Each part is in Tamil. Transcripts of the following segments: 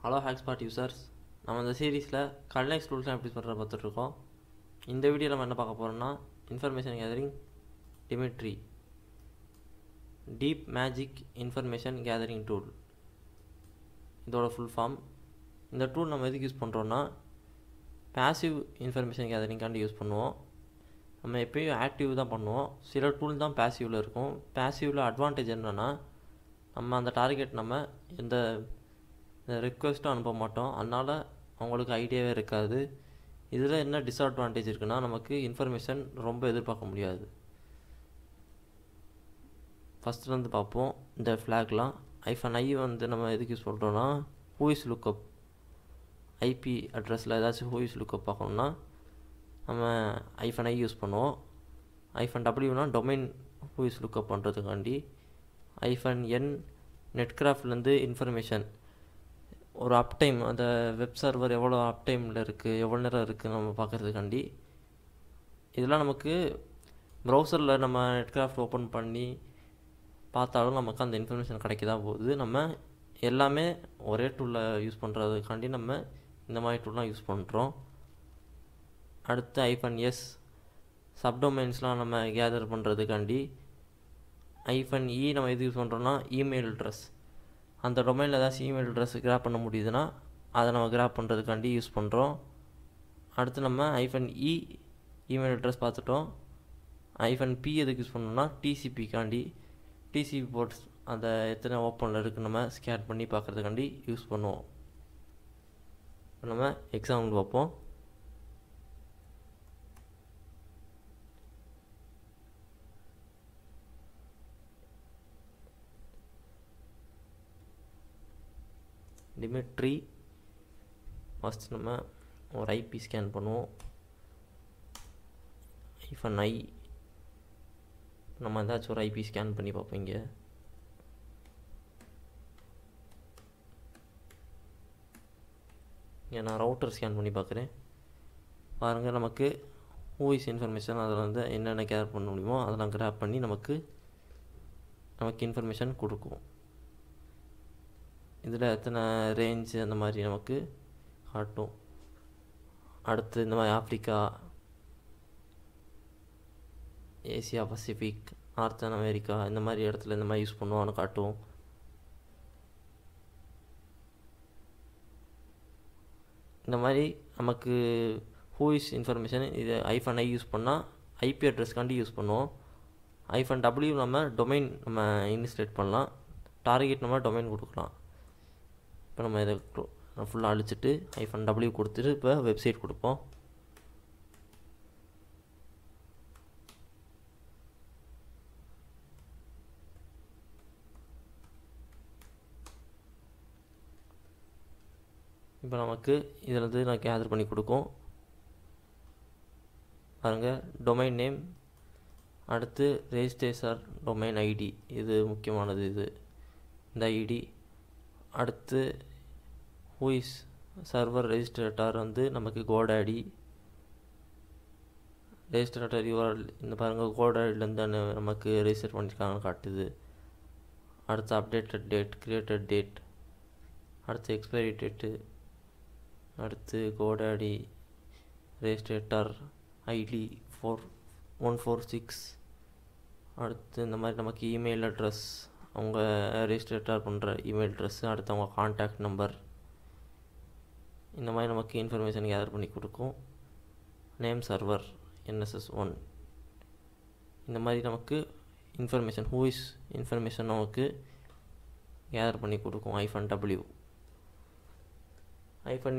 ஹலோ ஹேக்ஸ்பாட் யூசர்ஸ், நம்ம இந்த சீரீஸில் கன்லைக்ஸ் டூல்ஸ்லாம் எப்படி பண்ணுற பார்த்துட்ருக்கோம். இந்த வீடியோவில் நம்ம என்ன பார்க்க போகிறோம்னா information gathering Dmitry deep magic information gathering tool. இதோட ஃபுல் ஃபார்ம். இந்த டூல் நம்ம எதுக்கு யூஸ் பண்ணுறோன்னா பேசிவ் இன்ஃபர்மேஷன் கேதரிங்காண்டி யூஸ் பண்ணுவோம். நம்ம எப்பயும் ஆக்டிவ் தான் பண்ணுவோம். சில டூல் தான் பேசிவில் இருக்கும். பேசிவில் அட்வான்டேஜ் என்னென்னா நம்ம அந்த டார்கெட் நம்ம எந்த ரெக்வெஸ்ட்டும் அனுப்ப மாட்டோம். அதனால் அவங்களுக்கு ஐடியாவே இருக்காது. இதில் என்ன டிஸ்அட்வான்டேஜ் இருக்குன்னா நமக்கு இன்ஃபர்மேஷன் ரொம்ப எதிர்பார்க்க முடியாது. ஃபஸ்ட்லேருந்து பார்ப்போம். இந்த ஃப்ளாக்லாம் -i வந்து நம்ம எதுக்கு யூஸ் பண்ணுறோன்னா ஹூஇஸ் லுக்கப், ஐபி அட்ரஸில் ஏதாச்சும் ஹூஇஸ் லுக்கப் பார்க்கணுன்னா நம்ம -i யூஸ் பண்ணுவோம். -wனா டொமைன் ஹூஇஸ் லுக்கப் பண்ணுறதுக்காண்டி. -n நெட்கிராஃப்ட்லேருந்து இன்ஃபர்மேஷன், ஒரு அப்டைம், அந்த வெப் சர்வர் எவ்வளோ அப்டைமில் இருக்குது, எவ்வளோ நேரம் இருக்குது நம்ம பார்க்குறதுக்காண்டி. இதெல்லாம் நமக்கு ப்ரௌசரில் நம்ம நெட்கிராஃப்ட் ஓப்பன் பண்ணி பார்த்தாலும் நமக்கு அந்த இன்ஃபர்மேஷன் கிடைக்க தான் போகுது. நம்ம எல்லாமே ஒரே டூலில் யூஸ் பண்ணுறதுக்காண்டி நம்ம இந்த மாதிரி டூல்லாம் யூஸ் பண்ணுறோம். அடுத்து -s சப்டொமைன்ஸ்லாம் நம்ம கேதர் பண்ணுறதுக்காண்டி. -e நம்ம எது யூஸ் பண்ணுறோன்னா இமெயில் அட்ரஸ், அந்த டொமைனில் ஏதாச்சும் இமெயில் அட்ரஸ் கிராப் பண்ண முடியுதுன்னா அதை நம்ம கிராப் பண்ணுறதுக்காண்டி யூஸ் பண்ணுறோம். அடுத்து நம்ம -e இமெயில் அட்ரஸ் பார்த்துட்டோம். -p எதுக்கு யூஸ் பண்ணோம்னா டிசிபிக்காண்டி, டிசிபி போர்ட்ஸ் அந்த எத்தனை ஓப்பனில் இருக்குது நம்ம ஸ்கேன் பண்ணி பார்க்குறதுக்காண்டி யூஸ் பண்ணுவோம். இப்போ நம்ம எக்ஸாம்பிள் பார்ப்போம். டிமிட்ரி ஃபஸ்ட் நம்ம ஒரு ஐபி ஸ்கேன் பண்ணுவோம். -i நம்ம ஏதாச்சும் ஒரு ஐபி ஸ்கேன் பண்ணி பார்ப்போம். இங்கே நான் ரவுட்டர் ஸ்கேன் பண்ணி பார்க்குறேன். பாருங்கள், நமக்கு ஹூஇஸ் இன்ஃபர்மேஷன் அதில் வந்து என்னென்ன கேர் பண்ண முடியுமோ அதெல்லாம் கிராப் பண்ணி நமக்கு இன்ஃபர்மேஷன் கொடுக்கும். இதில் எத்தனை ரேஞ்சு அந்த மாதிரி நமக்கு காட்டும். அடுத்து இந்த மாதிரி Africa, Asia Pacific, northern America, இந்த மாதிரி இடத்துல இந்த மாதிரி யூஸ் பண்ணுவான்னு காட்டும். இந்த மாதிரி நமக்கு ஹூஇஸ் இன்ஃபர்மேஷன் இது -i யூஸ் பண்ணால் ஐபி அட்ரஸ்க்காண்டி யூஸ் பண்ணுவோம். -w நம்ம டொமைன் நம்ம இன்ஸ்டேட் பண்ணலாம். டார்கெட் நம்ம டொமைன் கொடுக்கலாம். இப்போ நம்ம இதை ஃபுல்லாக அழிச்சிட்டு -w கொடுத்துட்டு இப்போ வெப்சைட் கொடுப்போம். இப்போ நமக்கு இதில் வந்து நான் கேதர் பண்ணி கொடுக்கும். பாருங்கள், டொமைன் நேம், அடுத்து ரெஜிஸ்ட்ரேஷன் டொமைன் ஐடி, இது முக்கியமானது. இந்த ஐடி. அடுத்து ஹூஇஸ் சர்வர் ரெஜிஸ்ட்ரேட்டர் வந்து நமக்கு கோடாடி ரெஜிஸ்ட்ரேட்டர் யூஆர்எல். இந்த பாருங்கள், கோடாடிலேருந்து நமக்கு ரெஜிஸ்டர் பண்ணியிருக்காங்கன்னு காட்டுது. அடுத்து அப்டேட்டட் டேட், கிரியேட்டட் டேட், அடுத்து எக்ஸ்பைரி டேட்டு, அடுத்து கோடாடி ரெஜிஸ்ட்ரேட்டர் ஐடி 4146. அடுத்து இந்த மாதிரி நமக்கு இமெயில் அட்ரஸ், அவங்க ரெஜிஸ்ட்ரேட்டர் பண்ணுற இமெயில் அட்ரஸ்ஸு, அடுத்து அவங்க கான்டாக்ட் நம்பர், இந்த மாதிரி நமக்கு இன்ஃபர்மேஷன் கேதர் பண்ணி கொடுக்கும். நேம் சர்வர் NSS1, இந்த மாதிரி நமக்கு இன்ஃபர்மேஷன் ஹூஇஸ் இன்ஃபர்மேஷன் நமக்கு கேதர் பண்ணி கொடுக்கும். -w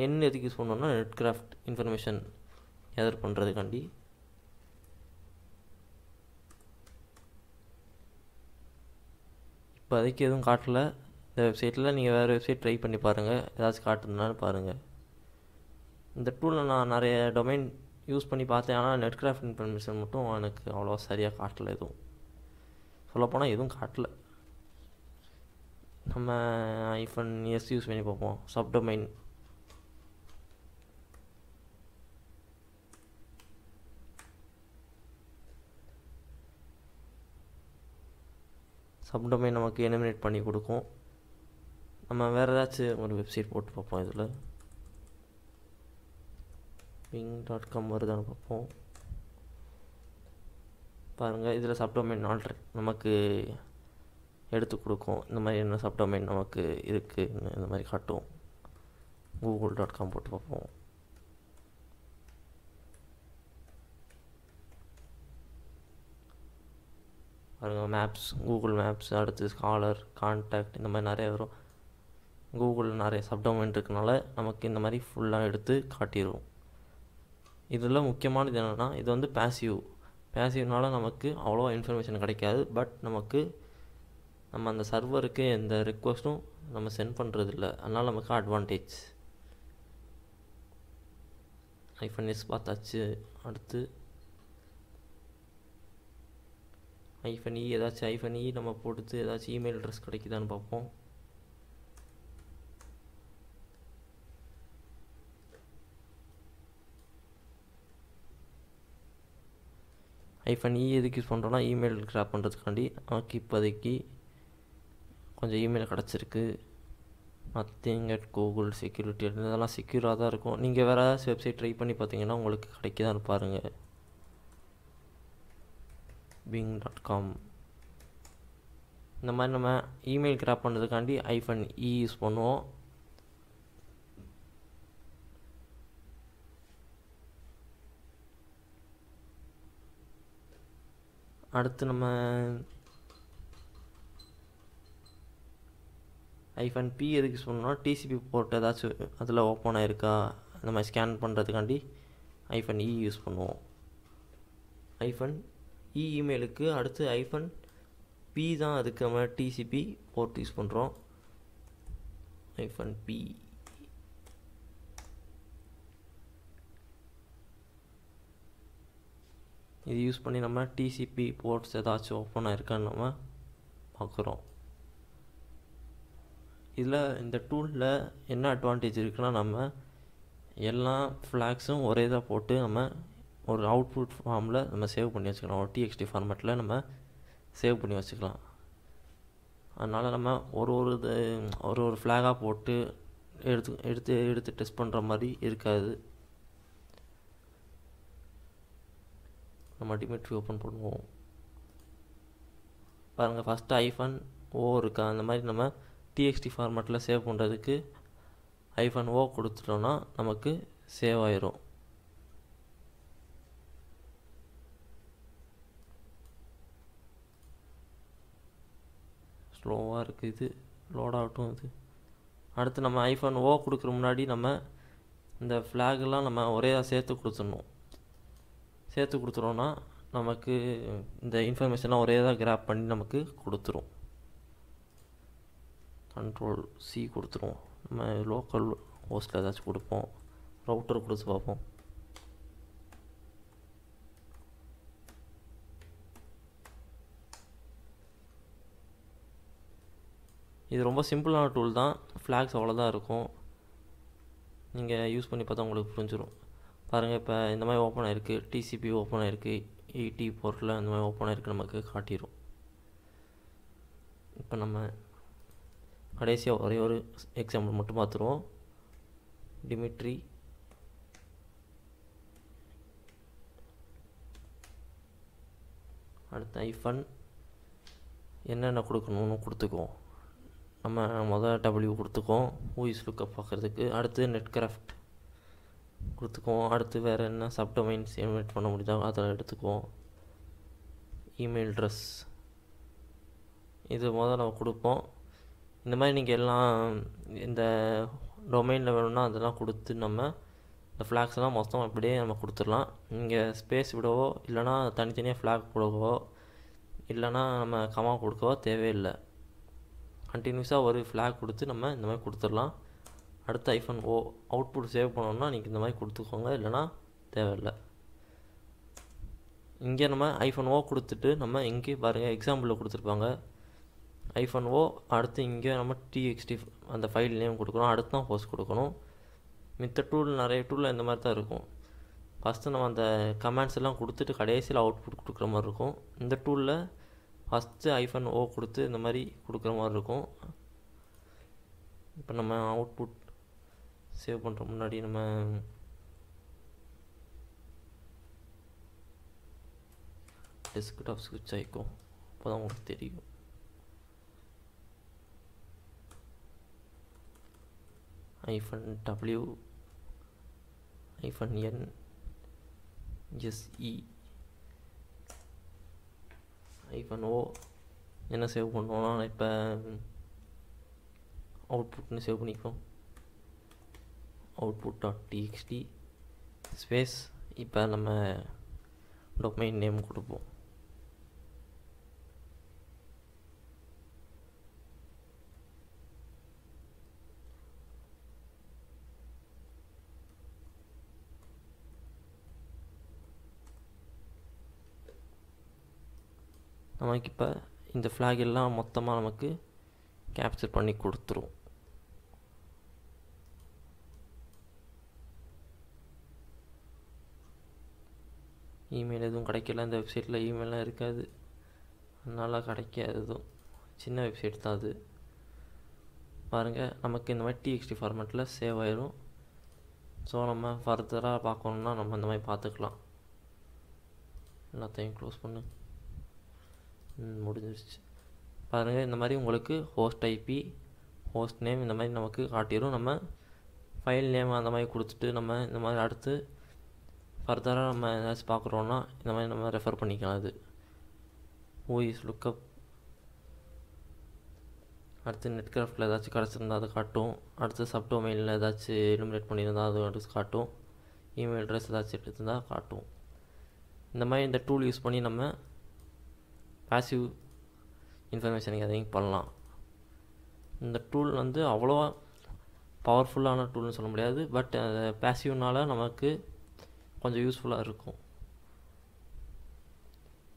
-n எதுக்கு யூஸ் பண்ணோம்னா நெட்கிராஃப்ட் இன்ஃபர்மேஷன் கேதர் பண்ணுறதுக்காண்டி. இப்போ அதுக்கு எதுவும் காட்டலை இந்த வெப்சைட்டில். நீங்கள் வேறு வெப்சைட் ட்ரை பண்ணி பாருங்கள், ஏதாச்சும் காட்டுறதுனால பாருங்கள். இந்த டூலில் நான் நிறைய டொமைன் யூஸ் பண்ணி பார்த்தேன். ஆனால் நெட்கிராஃப்ட் இன்ஃபர்மேஷன் மட்டும் எனக்கு அவ்வளோ சரியாக காட்டலை. எதுவும் சொல்லப்போனால் எதுவும் காட்டலை. நம்ம -s யூஸ் பண்ணி பார்ப்போம். சப்டொமைன், சப்டொமைன் நமக்கு எலிமினேட் பண்ணி கொடுக்கும். நம்ம வேறு ஏதாச்சும் ஒரு வெப்சைட் போட்டு பார்ப்போம். இதில் bing.com வருதான்னு பார்ப்போம். பாருங்கள், இதில் சப்டொமைன் ஆல்ரெடி நமக்கு எடுத்து கொடுக்கும். இந்த மாதிரி என்ன சப்டொமைன் நமக்கு இருக்குன்னு இந்த மாதிரி காட்டும். google.com போட்டு பார்ப்போம். பாருங்கள், மேப்ஸ், கூகுள் மேப்ஸ், அடுத்து ஸ்காலர், கான்டாக்ட், இந்த மாதிரி நிறைய வரும். கூகுள் நிறைய சப்டொமைன் இருக்கனால நமக்கு இந்த மாதிரி ஃபுல்லாக எடுத்து காட்டிடும். இதில் முக்கியமானது என்னென்னா, இது வந்து பேசிவ்னால நமக்கு அவ்வளோ இன்ஃபர்மேஷன் கிடைக்காது. பட் நம்ம அந்த சர்வருக்கு எந்த ரிக்வஸ்ட்டும் நம்ம சென்ட் பண்ணுறதில்ல. அதனால் நமக்கு அட்வான்டேஜ். -s பார்த்தாச்சு. அடுத்து -e ஏதாச்சும் -e நம்ம போட்டு ஏதாச்சும் இமெயில் அட்ரஸ் கிடைக்குதான்னு பார்ப்போம். -e எதுக்கு யூஸ் பண்ணுறோன்னா, இமெயில் கிராப் பண்ணுறதுக்காண்டி. நமக்கு இப்போதைக்கு கொஞ்சம் இமெயில் கிடச்சிருக்கு. நத்திங் அட் கூகுள் செக்யூரிட்டி, இதெல்லாம் செக்யூராக தான் இருக்கும். நீங்கள் வேறு ஏதாச்சும் வெப்சைட் ட்ரை பண்ணி பார்த்தீங்கன்னா உங்களுக்கு கிடைக்குதான்னு பாருங்கள். bing.com இந்த மாதிரி நம்ம இமெயில் கிராப் பண்ணுறதுக்காண்டி -e யூஸ் பண்ணுவோம். அடுத்து நம்ம -p எதுக்கு யூஸ் பண்ணோம்னா, டிசிபி போர்ட் ஏதாச்சும் அதில் ஓப்பன் ஆகிருக்கா இந்த மாதிரி ஸ்கேன் பண்ணுறதுக்காண்டி -e யூஸ் பண்ணுவோம். -e இமெயிலுக்கு அடுத்து -p தான் அதுக்கு நம்ம டிசிபி போர்ட் யூஸ் பண்ணுறோம். -p இது யூஸ் பண்ணி நம்ம டிசிபி போர்ட்ஸ் ஏதாச்சும் ஓப்பன் ஆகிருக்கான்னு நம்ம பார்க்குறோம். இதில் இந்த டூலில் என்ன அட்வான்டேஜ் இருக்குன்னா, நம்ம எல்லா ஃப்ளாக்ஸும் ஒரே இதாக போட்டு நம்ம ஒரு அவுட்புட் ஃபார்மில் நம்ம சேவ் பண்ணி வச்சுக்கலாம். ஒரு txt ஃபார்மேட்டில் நம்ம சேவ் பண்ணி வச்சுக்கலாம். அதனால் நம்ம ஒரு ஃப்ளாகாக போட்டு எடுத்து டெஸ்ட் பண்ணுற மாதிரி இருக்காது. நம்ம dmitry ஓப்பன் பண்ணுவோம். பாருங்கள், ஃபஸ்ட்டு -o இருக்கா, அந்த மாதிரி நம்ம txt ஃபார்மேட்டில் சேவ் பண்ணுறதுக்கு -o கொடுத்துட்டோன்னா நமக்கு சேவ் ஆயிரும். ஸ்லோவாக இருக்குது, இது லோட் ஆகட்டும். இது அடுத்து நம்ம -o கொடுக்குற முன்னாடி நம்ம இந்த ஃப்ளாகெல்லாம் நம்ம ஒரேதாக சேர்த்து கொடுத்துட்டோன்னா நமக்கு இந்த இன்ஃபர்மேஷன்லாம் ஒரேதாக கிராப் பண்ணி நமக்கு கொடுத்துரும். Ctrl+C கொடுத்துருவோம். நம்ம லோக்கல் ஹோஸ்ட்டில் ஏதாச்சும் கொடுப்போம். ரவுட்டர் கொடுத்து பார்ப்போம். இது ரொம்ப சிம்பிளான டூல் தான். ஃப்ளாக்ஸ் அவ்வளோதான் இருக்கும். நீங்கள் யூஸ் பண்ணி பார்த்தா உங்களுக்கு புரிஞ்சிடும். பாருங்கள், இப்போ இந்த மாதிரி ஓப்பன் ஆகிருக்கு, டிசிபி ஓப்பன் ஆகிருக்கு, 80 போர்ட்டில் இந்த மாதிரி ஓப்பன் ஆகிருக்கு நமக்கு காட்டிடும். இப்போ நம்ம கடைசியாக ஒரே ஒரு எக்ஸாம்பிள் மட்டும் பார்த்துருவோம். dmitry அடுத்து என்னென்ன கொடுக்கணும்னு கொடுத்துக்குவோம். நம்ம முதல் W கொடுத்துக்குவோம் whois lookup பார்க்குறதுக்கு. அடுத்து நெட்கிராஃப்ட் கொடுத்துக்குவோம். அடுத்து வேறு என்ன சப்டொமைன்ஸ் இன்வைட் பண்ண முடியுதோ அதை எடுத்துக்குவோம். இமெயில் அட்ரஸ் இது நம்ம கொடுப்போம். இந்த மாதிரி நீங்கள் எல்லாம் இந்த டொமைனில் வேணும்னா அதெல்லாம் கொடுத்து நம்ம இந்த ஃப்ளாக்ஸ்லாம் மொத்தம் அப்படியே நம்ம கொடுத்துடலாம். நீங்கள் ஸ்பேஸ் விடவோ இல்லைனா தனித்தனியாக ஃப்ளாக் போடவோ இல்லைனா நம்ம கமா கொடுக்கவோ தேவையில்லை. கண்டினியூஸாக ஒரு ஃப்ளாக் கொடுத்து நம்ம இந்த மாதிரி கொடுத்துடலாம். அடுத்து -o அவுட்புட் சேவ் பண்ணோம்னா நீங்கள் இந்த மாதிரி கொடுத்துக்கோங்க, இல்லைனா தேவையில்லை. இங்கே நம்ம -o கொடுத்துட்டு நம்ம இங்கே பாருங்கள் எக்ஸாம்பிளில் கொடுத்துருப்பாங்க -o. அடுத்து இங்கே நம்ம txt அந்த ஃபைல் நேம் கொடுக்கணும். அடுத்து தான் ஹோஸ்ட் கொடுக்கணும். மித்த நிறைய டூலில் இந்த மாதிரி தான் இருக்கும். ஃபஸ்ட்டு நம்ம அந்த கமெண்ட்ஸ் எல்லாம் கொடுத்துட்டு கடைசியில் அவுட்புட் கொடுக்குற மாதிரி இருக்கும். இந்த டூலில் ஃபஸ்ட்டு -o கொடுத்து இந்த மாதிரி கொடுக்குற மாதிரி இருக்கும். இப்போ நம்ம அவுட்புட் சேவ் பண்ணுற முன்னாடி நம்ம டெஸ்க்டாப் ஸ்விட்ச் ஆகிக்கும், அப்போ தான் உங்களுக்கு தெரியும். -w -n -e -o என்ன சேவ் பண்ணுவோம்னா, இப்போ அவுட்புட்னு சேவ் பண்ணிப்போம். output.txt ஸ்பேஸ் இப்போ நம்ம டொமைன் நேம் கொடுப்போம். நமக்கு இப்போ இந்த ஃப்ளாக் எல்லாம் மொத்தமாக நமக்கு கேப்சர் பண்ணி கொடுத்துரும். இமெயில் எதுவும் கிடைக்கல, இந்த வெப்சைட்டில் இமெயிலாம் இருக்காது, அதனால் கிடைக்காது. எதுவும் சின்ன வெப்சைட் தான் அது. பாருங்கள், நமக்கு இந்த மாதிரி TXT ஃபார்மேட்டில் சேவ் ஆயிரும். ஸோ நம்ம ஃபர்தராக பார்க்கணுன்னா நம்ம இந்த மாதிரி பார்த்துக்கலாம். எல்லாத்தையும் க்ளோஸ் பண்ணு. முடிஞ்சிருச்சு. பாருங்கள், இந்த மாதிரி உங்களுக்கு ஹோஸ்ட் ஐபி, ஹோஸ்ட் நேம் இந்த மாதிரி நமக்கு காட்டிடும். நம்ம ஃபைல் நேம் அந்த மாதிரி கொடுத்துட்டு நம்ம இந்த மாதிரி அடுத்து ஃபர்தராக நம்ம ஏதாச்சும் பார்க்குறோன்னா இந்த மாதிரி நம்ம ரெஃபர் பண்ணிக்கலாம். அது ஓஇஸ் லுக்கப் அடுத்து நெட்கிராஃப்டில் ஏதாச்சும் கிடச்சிருந்தா அதை காட்டும். அடுத்து சப்டொமைனில் ஏதாச்சும் எலிமினேட் பண்ணியிருந்தால் அது அடுத்து காட்டும். இமெயில் அட்ரஸ் ஏதாச்சும் எடுத்துருந்தால் காட்டும். இந்த மாதிரி இந்த டூல் யூஸ் பண்ணி நம்ம பாசிவ் இன்ஃபர்மேஷன் கேதரிங் பண்ணலாம். இந்த டூல் வந்து அவ்வளோவா பவர்ஃபுல்லான டூல்னு சொல்ல முடியாது, பட் பாசிவ்னால் நமக்கு கொஞ்சம் யூஸ்ஃபுல்லாக இருக்கும்.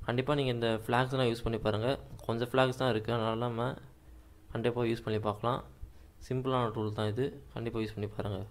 கண்டிப்பாக நீங்கள் இந்த ஃப்ளாக்ஸ்லாம் யூஸ் பண்ணி பாருங்கள். கொஞ்சம் ஃப்ளாக்ஸ் தான் இருக்குது, அதனால நம்ம கண்டிப்பாக யூஸ் பண்ணி பார்க்கலாம். சிம்பிளான டூல் தான் இது, கண்டிப்பாக யூஸ் பண்ணி பாருங்கள்.